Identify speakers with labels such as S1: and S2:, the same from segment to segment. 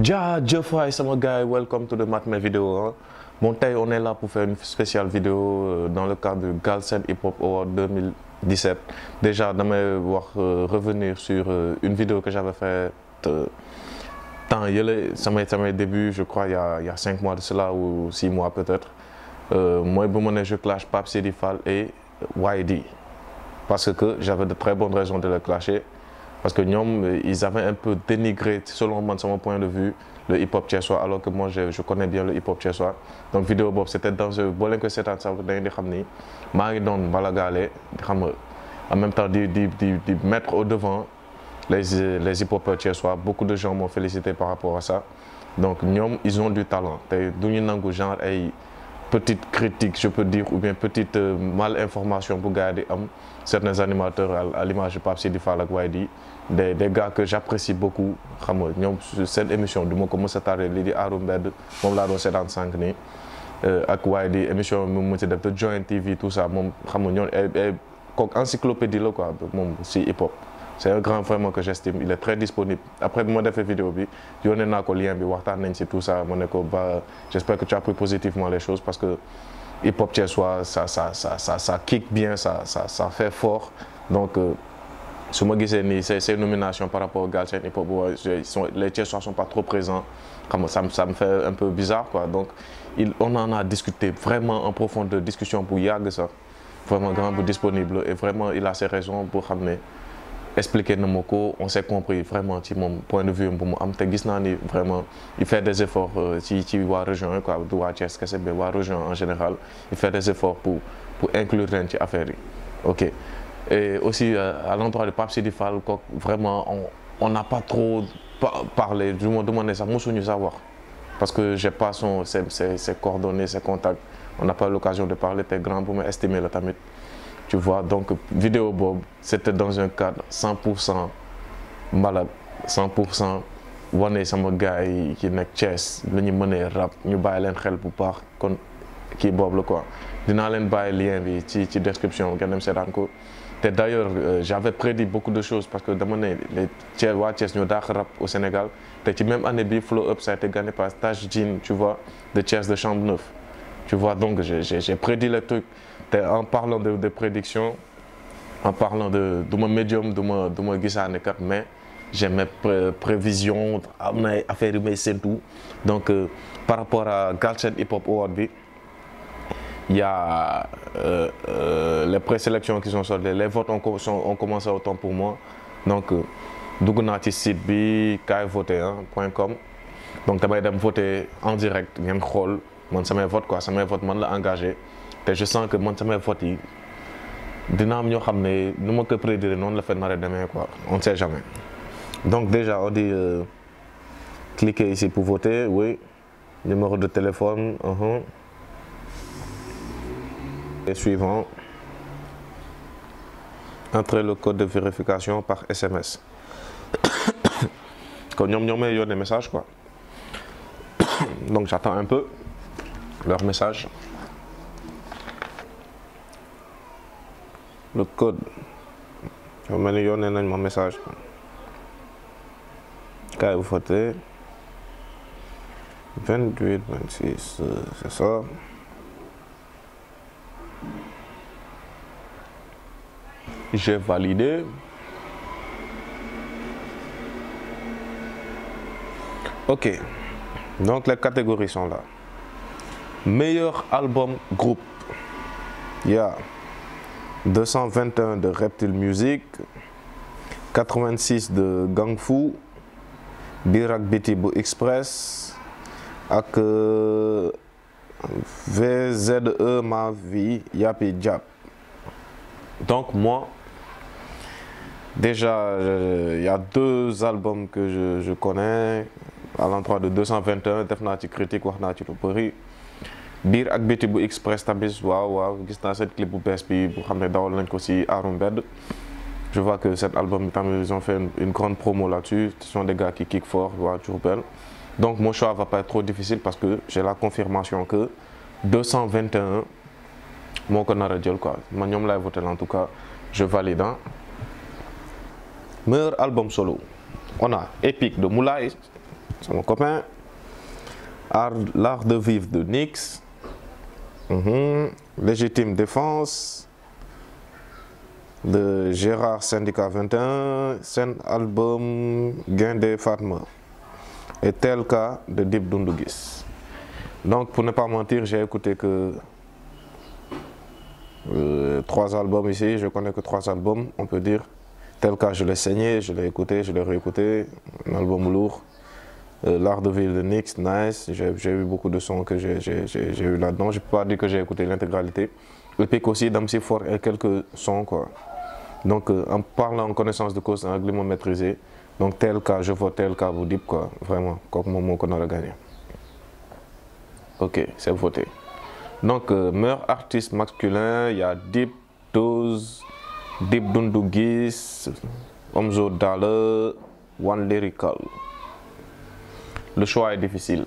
S1: Jaajëf waay sama gars, welcome to the Matinale vidéo hein. Bon tey on est là pour faire une spéciale vidéo dans le cadre du Galsen Hip Hop Award 2017. Déjà damay wax revenir sur une vidéo que j'avais faite temps yële samay début, je crois il y a 5 mois de cela ou 6 mois peut-être. Moi bu ma ne je clash Pape Sidi Fall et YD parce que j'avais de très bonnes raisons de le clasher. Parce que ñoom ils avaient un peu dénigré selon man sama point de vue le hip hop thiessois alors que moi je connais bien le hip hop thiessois. Donc vidéo boobu c'était dans boo leen ko seetaan sax da ngeen di xam ni maa ngi doon balagaale xam nga en même temps di mettre au devant les hip hopeurs thiessois. Beaucoup de gens m'ont félicité par rapport à ça. Donc ñoom ils ont du talent te du ñu nangu genre ay petite critique je peux dire ou bien petite mal information bu gars di am certains animateurs à l'image de Pape Sidi Fall ak YD des gars que j'apprécie beaucoup xam nga ñoom seen émission du ma ko mës a tardé lii di Aaru Mbedd moom laa doon seetaan sànq nii ak YD émission bi mu ci def de Joint TV tout ça moom xam nga ñoom kooku encyclopédie la quoi moom si hip hop. C'est un grand vraiment que j'estime, il est très disponible. Après bi ma defee vidéo bi yónnee naa ko lien bi waxtaan nañ ci tout ça ma ne ko ba j'espère que tu as pris positivement les choses parce que hip hop thiessois ça kick bien, ça fait fort. Donc su ma gisee nii ces nominations par rapport au Galsen Hip Hop les thiessois sont pas trop présents xam nga ça me fait un peu bizarre quoi. Donc on en a discuté vraiment en profondeur, discussion bu yàgg sax vraiment grand bu disponible et vraiment il a ses raisons pour xam ne expliquer na ma ko on s'est compris vraiment ci moom point de vue bu mu am te gis naa ni vraiment il fait des efforts ci waa région quoi du waa Thiès kese mais waa région en général il fait des efforts pour inclure leen ci affaire yi ok. Et aussi à l'endroit de Pape Sidi Fall kooku vraiment on n'a pas trop parlé du ma demandé sax mosuñu sax wax parce que j'ai pas ses coordonnées ses contacts on n'a pas eu l'occasion de parler te grand bu ma estimé la tamit. Tu vois, donc vidéo Bob, c'était dans un cadre 100% malade, 100% wane sama gars yi ki nekk Thiès la ñu mënee rap ñu bàyyi leen xel bu baax kon kii boobu la quoi. Dinaa leen bàyyi lien bi ci description ngeen dem seetaan ko te d'ailleurs j'avais prédit beaucoup de choses parce que dama ne les Thiès waa Thiès ñoo daax rap au Sénégal te ci même année bi Flow Up ça a été gagné par Taj Jean, tu vois, de Thiès de Chambre Neuf. Tu vois, donc j'ai prédit le truc. En parlant de prédictions, en parlant de mon médium, de mon gisaane kat, mais j'ai mes prévisions, am na affaire yu may séntu. Donc par rapport à Galsen Hip Hop Award bi, il y a les présélections qui sont sorties, les votes ont commencé autant pour moi. Donc dugg naa ci site bi kayvoter.com. Donc damay dem voter en direct ngeen xool man samay vote quoi, samay vote man la engagé. Et je sens que man samay vote yi dina am ñoo xam ne nu ma ko prédire noonu la fait nar a demee quoi, on ne sait jamais. Donc déjà on dit cliquez ici pour voter, oui, numéro de téléphone, et suivant, entrez le code de vérification par SMS. Quand ñoom may yónnee message quoi. Donc j'attends un peu leur message. Le code yow mel ni yónnee nañ ma message kaay bu voté 28 26 c'est ça. J'ai validé. Ok, donc les catégories sont là. Meilleur album groupe, il y a 221 de Reptile Music, 86 de Gang Fu, Birak Biti bu Express ak VZE Ma Vie Yapi Jap. Donc moi déjà il y a 2 albums que je connais à l'endroit de 221 def naa ci critique wax naa ci lu bëri. Biir ak Biti bu Express tamit waaw gis naa cette clip bu bees bi bu xam ne dawal nañ ko ci Aaru Mbedd. Je vois que cet album tamit ils ont fait une grande promo là-dessus. Ce sont des gars qui kick fort waa Diourbel. Donc mon choix va pas être trop difficile parce que j'ai la confirmation que 221 moo ko nar a jël quoi man ñoom lay voter en tout cas je valide. Meilleur album solo on a Epic de Moulay c'est mon copain. L'art de vivre de Nix. Légitime défense de Gérard Syndicat 21, scène album Guindé Fatma et tel cas de Dip Doundou Guiss. Donc pour ne pas mentir, j'ai écouté que 3 albums ici, je connais que 3 albums, on peut dire. Tel cas, je l'ai saigné, je l'ai écouté, je l'ai réécouté, un album lourd. L'art de vivre de Nix, nice, j'ai eu beaucoup de sons que j'ai eu là-dedans. Je ne peux pas dire que j'ai écouté l'intégralité. Epic aussi, Damsi Fort et quelques sons quoi. Donc en parlant en connaissance de cause, en anglais maîtrisé. Donc tel cas, je vote tel cas, vous dites quoi, vraiment, comme mon mot qu'on a gagné. Ok, c'est voté. Donc meilleur artiste masculin, il y a Dip, Dose, Dip Doundou Guiss, Omzo Dollar, One Lyrical. Le choix est difficile.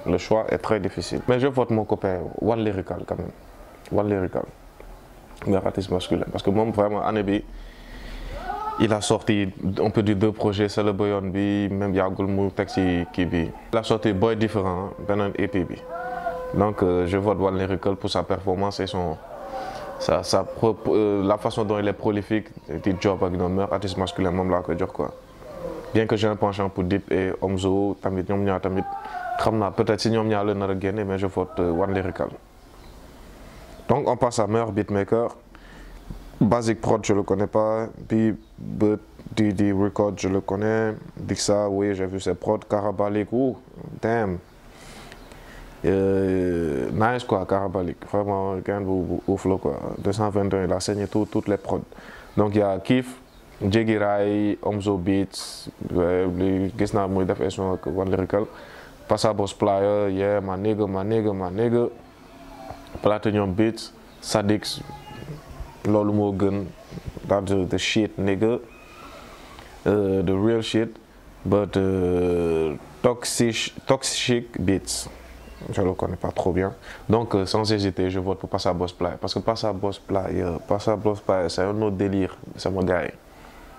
S1: Le choix est très difficile. Mais je vote mon copain One Lyrical quand même. One Lyrical. Meilleur artiste masculin. Parce que moi, vraiment, Anebi, il a sorti, on peut dire 2 projets. C'est le Boyon B, même Yagoul Mou, Taxi Kibi. Il a sorti Boy Différent, Benan EP B. Donc, je vote One Lyrical pour sa performance et la façon dont il est prolifique. Il job avec un meilleur artiste masculin, même là, que dire quoi. Bien que j'ai un penchant pour Dip et Omzo, tamit ñom ñaar tamit xamna peut-être si ñom ñaar la nar a génné, mais je vote One Lyrical. Donc on passe à meilleur beatmaker. Basic Prod, je le connais pas. B-But DD Record, je le connais. Dixa, oui, j'ai vu ses prods. Karabalik, ouh, damn. Nice quoi, Karabalik. Vraiment, gain ouf là quoi. 221, il a saigné toutes les prods. Donc il y a Kif, Jiggy Rai, Omzo Beats, gis naa muy def son ak One Lyrical. Passa Boss Player, yeah, my nigga. Platinum Beats, Sadix, loolu moo gën, that's the shit nigga, the real shit, but Toxic Beats, je le connais pas trop bien. Donc sans hésiter, je vote pour Passa Boss Player, parce que Passa Boss Player, c'est un autre délire, c'est mon gars.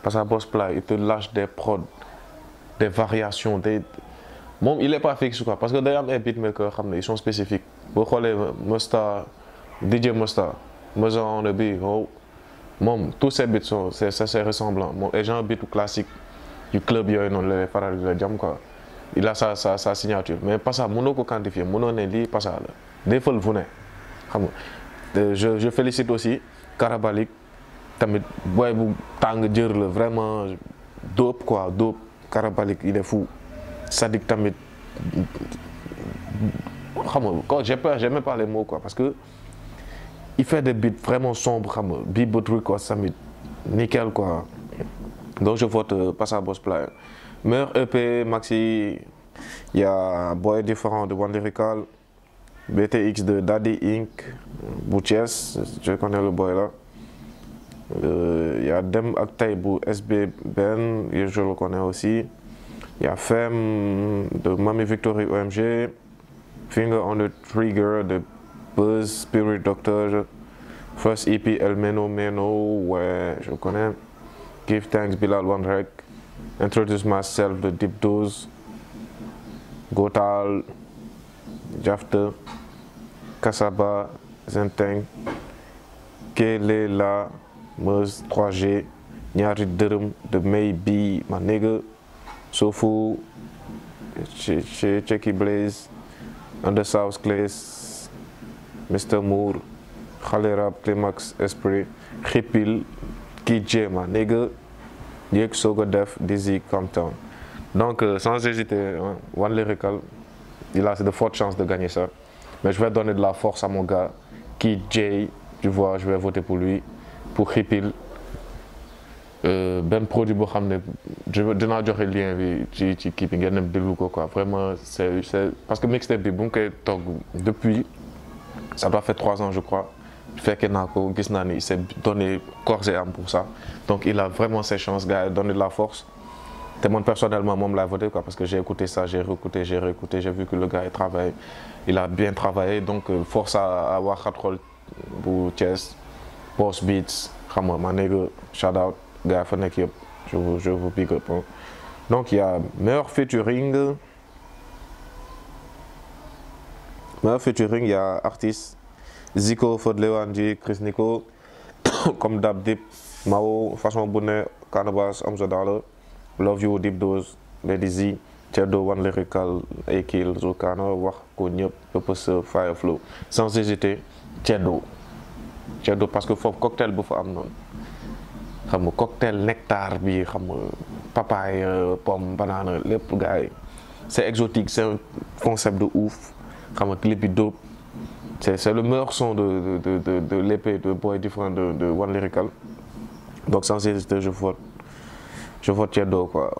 S1: Passa Boss Player, il te lâche des prods, des variations, bon, il est pas fixe quoi, parce que d'ailleurs les beatmakers, ils sont spécifiques. Vous voyez, Musta, DJ Musta, Musta on the beat, oh, tous ces beats sont c'est ressemblant. Et j'ai un beat classique du club, les Farad de Jam quoi. Il a sa signature, mais pas ça, mon ko quantifier, mon ne dit pas ça là. Des fois le venez. Je félicite aussi Karabalik, tamit boy bu tang jeur le vraiment dope quoi, dope. Karabalik il est fou. Sadik tamit. J'ai même pas les mots quoi, parce que il fait des beats vraiment sombres, Beat Record, Samit, nickel quoi. Donc je vote Passa Boss Player. Meilleur EP, Maxi, il y a Boy Différent de One Lyrical, BTX de Daddy Inc, Bouches, je connais le boy là. Il y a Dem Aktaibu SB Ben, je le connais aussi. Il y a Femme de Mami Victory OMG. Finger on the Trigger de Buzz Spirit Doctor, First EP El Meno, ouais, je le connais. Give Thanks Bilal One Rec, Introduce Myself de Deep Dose, Gotal, Jafte, Kasaba, Zenteng, Kelela, Muz 3G, Nyari Dërëm de Maybe, ma nigga, Sofu, Checky Blaze, Under South Clays, Mr. Moore, Khalerab, Climax, Esprit, Khipil, Kidje, ma nigga, Yek Soga Def, Dizzy, Comptown. Donc sans hésiter, One Lyrical, il a de fortes chances de gagner ça. Mais je vais donner de la force à mon gars, Kidje, tu vois, je vais voter pour lui, pour Khipil. Ben produit boo xam ne dinaa joxe lien bi ci kii bi ngeen dem déglu ko quoi, vraiment c'est parce que mixtape bi bu mu koy togg depuis ça doit faire 3 ans je crois, fekkee naa ko gis naa ni il s'est donné corps et âme pour ça, donc il a vraiment ses chances gars, donner de la force. Te moi personnellement moom l'a voté quoi, parce que j'ai écouté ça, j'ai réécouté, j'ai vu que le gars il a bien travaillé, donc force à waa Xatrol bu Thiès, Boss Beats, xam nga ma nigga, shout out gars fa nekk yëpp, je vous pick up. Donc il y a meilleur featuring, meilleur featuring, il y a artistes Zico, Fodlé Wandji, Chris Nico, comme Dab Dip, Mao, Façon Bonnet, Cannabis, Omzo Dollar, Love You, Deep Dose, Lady Z, Tiedo, One Lyrical, Akil, Zokana, Wax ko ñëpp, Purpose, Fire Flow. Sans hésiter, Tiedo. Tiedo parce que foofu cocktail bu fa am noonu. Xam nga cocktail nectar bi xam nga papaye, pomme, banane, lépp gars yi. C'est exotique, c'est un concept de ouf. Xam nga clip bi dope. C'est le meilleur son de l'épée de Boy Different de One Lyrical. Donc sans hésiter, je vote Tiedo quoi.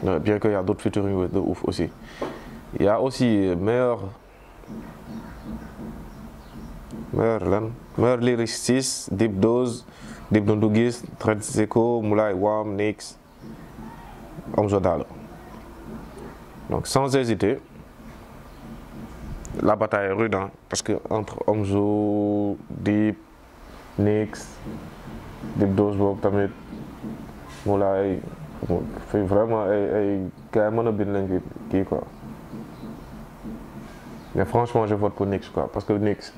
S1: Bien qu'il y a d'autres featuring de ouf aussi. Il y a aussi meilleur lyriciste, Deep Dose, Deep Dundugis, Tred Zeko, Moulay Wam, Nix, Omzo Dollar. Donc sans hésiter, la bataille est rude hein, parce que entre Omzo, Deep, Nix, Deep Dose boobu tamit Moulay fait vraiment ay gars yi mën a bind lañ kii quoi. Mais franchement je vote pour Nix quoi parce que Nix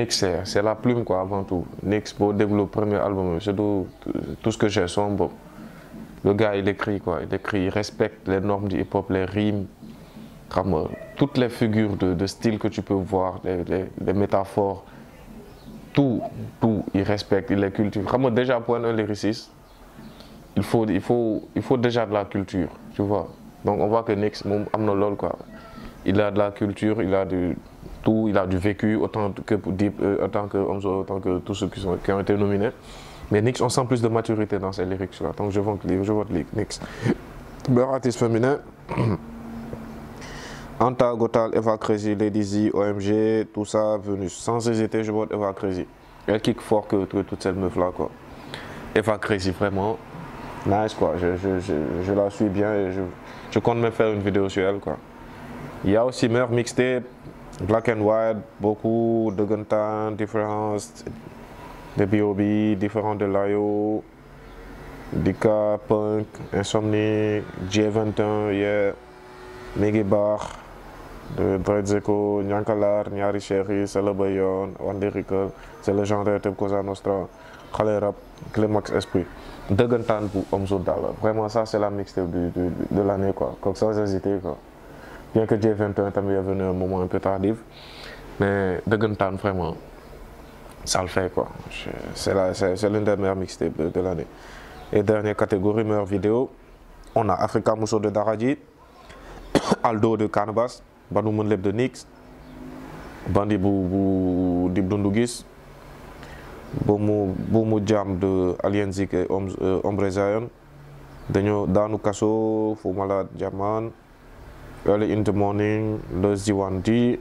S1: c'est la plume quoi avant tout. Nix boo déglu le premier album c'est tout ce que j'ai son bopp. Le gars il écrit quoi, il respecte les normes du hip-hop, les rimes, comme toutes les figures de style que tu peux voir, les métaphores, tout il respecte, il les cultive. Comme déjà pour un lyriciste, il faut déjà de la culture, tu vois. Donc on voit que Nix moom am na lool quoi. Il a de la culture, il a du tout, il a du vécu autant que Deep, autant que Omzo, autant que tous ceux qui ont été nominés. Mais Nix, on sent plus de maturité dans ses lyrics, tu vois. Donc je vote Nix. Meilleur artiste féminin. Anta, Gotal, Eva Crazy, Lady Z, OMG, tout ça venu. Sans hésiter, je vote Eva Crazy. Elle kick fort que toute cette meuf là quoi. Eva Crazy vraiment nice quoi. Je la suis bien et je compte même faire une vidéo sur elle quoi. Il y a aussi meilleur mixtape, Black and White, beaucoup de Guntan, Différence, de B.O.B, Différent de Layo, Dika, Punk, Insomnie, J21, yeah, Miggy Bar, de Dred Zeko, Nyankalar, Nyari Chéri, c'est le Bayon, One Lyrical, c'est le légendaire Teb Cosa Nostra, Khalé Rap, Climax Esprit. De Guntan pour Omzo Dollar. Vraiment ça c'est la mixtape de l'année quoi, comme sans hésiter quoi. Bien que J21 tamit est venu un moment un peu tardif, mais Dëggantaan vraiment, ça le fait quoi. C'est l'une des meilleures mixtapes de l'année. Et dernière catégorie, meilleure vidéo, on a Africa Mousso de Daradji, Aldo de Cannabis, Badou Mounleb de Nix, Bandi bu Dip Doundou Boumou Jam de Alienzik et Ombre Zion, Danou Kasso, Fou Malade Jaman, Early in the Morning, Luz D1D,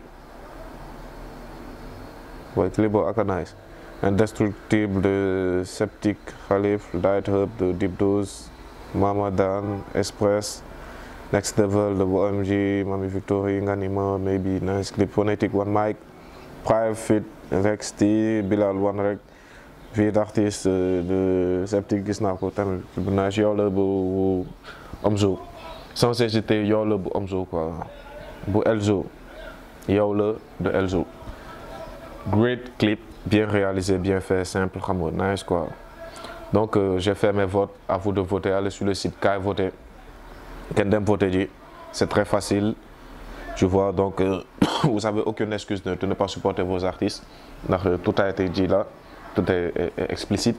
S1: ouais, clip est nice. Indestructible de Septic Khalif, Light Hub de Deep Dose, Mama Dan, Express, Next Level de OMG, Mami Victory, Nganima, Maybe, Nice Clip, Phonetic One Mic, Private Fit, Rex T, Bilal One Rec, vie d'artiste de Septic gis naa ko tamit bu nice yow la bu Omzo. Sans hésiter, yow la bu Omzo quoi. Bu Elzo, yow la de Elzo. Great clip, bien réalisé, bien fait, simple, nice quoi. Donc j'ai fait mes votes, à vous de voter, allez sur le site Kay voter. Kendem voter, c'est très facile. Tu vois, donc vous n'avez aucune excuse de ne pas supporter vos artistes. Tout a été dit là, tout est explicite.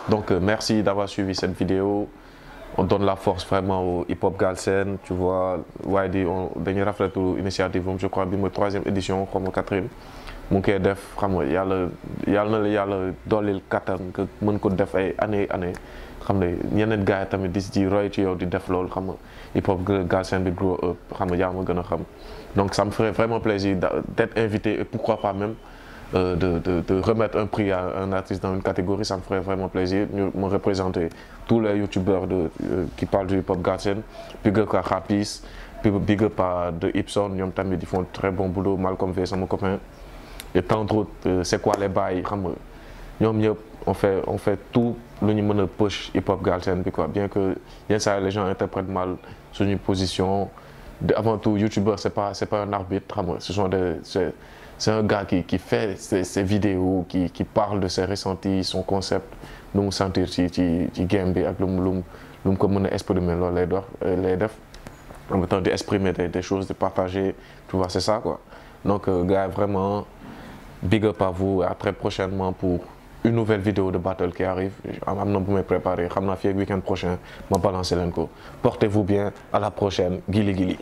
S1: Donc merci d'avoir suivi cette vidéo. On donne la force vraiment au hip-hop Galsen, tu vois. Wadi, on dernier raflet initiative, je crois, la 3e édition, comme 4e. Mon koy def xam nga yàlla na la yàlla dooleel kattan que mën ko def ay année xam nga ñeneen gars yi tamit di ci roy ci yow di def loolu xam nga hip hop Galsen bi grow up xam nga yaa ma gën a xam. Donc ça me ferait vraiment plaisir d'être invité et pourquoi pas même de remettre un prix à un artiste dans une catégorie, ça me ferait vraiment plaisir. Me représenter tous les youtubeurs qui parlent du hip hop Galsen, big up à Rapis, big up à de Ipson, ñoom tamit ils font très bon boulot, Malcolm V, mon copain. Et tant d'autres, c'est quoi les bails, on fait tout le niveau de push hip hop Galsen, quoi. Bien que les gens interprètent mal sur une position, avant tout youtubeur c'est pas un arbitre xam nga c'est un gars qui fait ses vidéos qui parle de ses ressentis son concept lu mu sentir ci game bi ak lu mu ko mën a exprimer loolu lay def en même temps d'exprimer des choses de partager tu vois c'est ça quoi donc gars vraiment big up à vous et à très prochainement pour une nouvelle vidéo de battle qui arrive am na bu may préparer xam naa fii ak week-end prochain ma balancer leen ko portez-vous bien à la prochaine Gili Gili